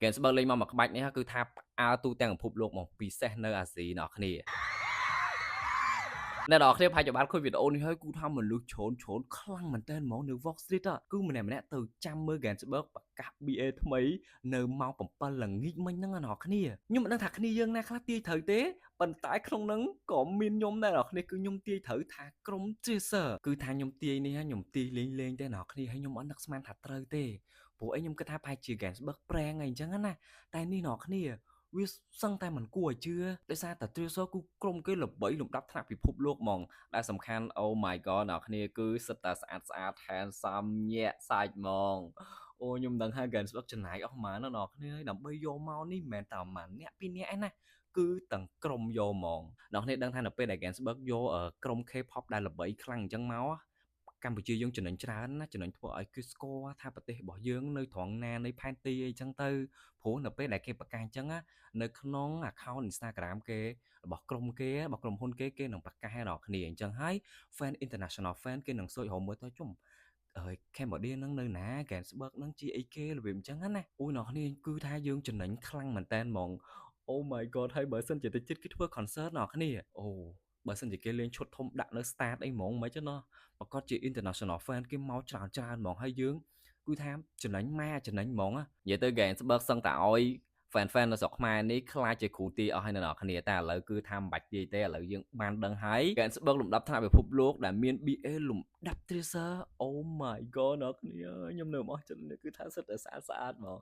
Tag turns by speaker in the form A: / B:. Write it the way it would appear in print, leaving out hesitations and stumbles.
A: Gainsbourg លេងមកក្បាច់នេះគឺថាផ្អើលទូទាំងពិភពលោកហ្មងពិសេសនៅអាស៊ីអ្នកនរគ្នាអ្នកនរគ្នាប្រហែលជាបានឃើញវីដេអូនេះហើយគឺថាមនុស្សច្រើនខ្លាំងមែនទែនហ្មងនៅ Vox Street គឺម្នាក់ទៅចាំមើល Gainsbourg ប្រកាស BA ថ្មីនៅម៉ោង7ល្ងាចមិញហ្នឹងអ្នកនរគ្នាខ្ញុំមិនដឹងថាគ្នាយើងណាខ្លះទាយត្រូវទេប៉ុន្តែក្នុងហ្នឹងក៏មានខ្ញុំដែរអ្នកនរគ្នាគឺខ្ញុំទាយត្រូវថាក្រុម Tracer គឺថាខ្ញុំទាយនេះខ្ញុំទាយលេងទេអ្នកនរគ្នាហើយខ្ញុំអត់នឹកស្មានថាត្រូវទេព្រោះអីខ្ញុំគិតថាប្រហែលជា Gainsbourg ប្រេងអីអញ្ចឹងណាតែនេះអ្នកនរគ្នាវាសឹងតែមិនគួរឲ្យជឿដោយសារតែ Tracer គឺក្រុមគេល្បីលំដាប់ថ្នាក់ពិភពលោកហ្មងដែលសំខាន់ Oh my god អ្នកគ្នាគឺសិតតែស្អាត handsome ញាក់សាច់ហ្មងអូខ្ញុំដឹងថា Gainsbourg ចំណាយអស់ប៉ុន្មានអ្នកគ្នាដើម្បីយកមកនេះមិនមែនតែប៉ុន្មានអ្នកពីរនាក់ឯណាគឺទាំងក្រុមយកហ្មងអ្នកគ្នាដឹងថានៅពេលដែល Gainsbourg យកក្រុម K-pop ដែលល្បីខ្លាំងអញ្ចឹងមកកម្ពុជាយើងចំណេញច្រើនណាចំណេញធ្វើឲ្យគេស្គាល់ថាប្រទេសរបស់យើងនៅត្រង់ណានៃផែនទីអីចឹងទៅព្រោះនៅពេលដែលគេប្រកាសអញ្ចឹងនៅក្នុង account Instagram គេរបស់ក្រុមគេរបស់ក្រុមហ៊ុនគេនឹងប្រកាសឲ្យដល់គ្នាអញ្ចឹងហើយ fan international fan គេនឹងសួរហៅមើលទៅជុំCambodia នឹងនៅណា Gainsbourg នឹងជាអីគេរបៀបអញ្ចឹងណាអូយអ្នកគ្នាគឺថាយើងចំណេញខ្លាំងមែនតើហ្មង Oh my god ហើយបើសិនជាតិចទៀតគេធ្វើ concert អ្នកគ្នាអូបើសិនជាគេលេងឈុតធំដាក់នៅ start អីហ្មងមិនចឹងណាប្រកាសជា international fan គេមកច្រើនហ្មងហើយយើងគឺថាចំណេញម៉ែចំណេញហ្មងនិយាយទៅ Gainsbourg សឹងតែឲ្យ fan នៅស្រុកខ្មែរនេះខ្លាចជាគ្រូទាយអស់ហើយនៅអ្នកគ្នាតែឥឡូវគឺថាមិនបាច់ទាយទេឥឡូវយើងបានដឹងហើយ Gainsbourg លំដាប់ថ្នាក់ពិភពលោកដែលមាន BA លំដាប់ Tracer Oh my god អ្នកគ្នាខ្ញុំនៅអស់ចិត្តគឺថាសិតតែស្អាតហ្មង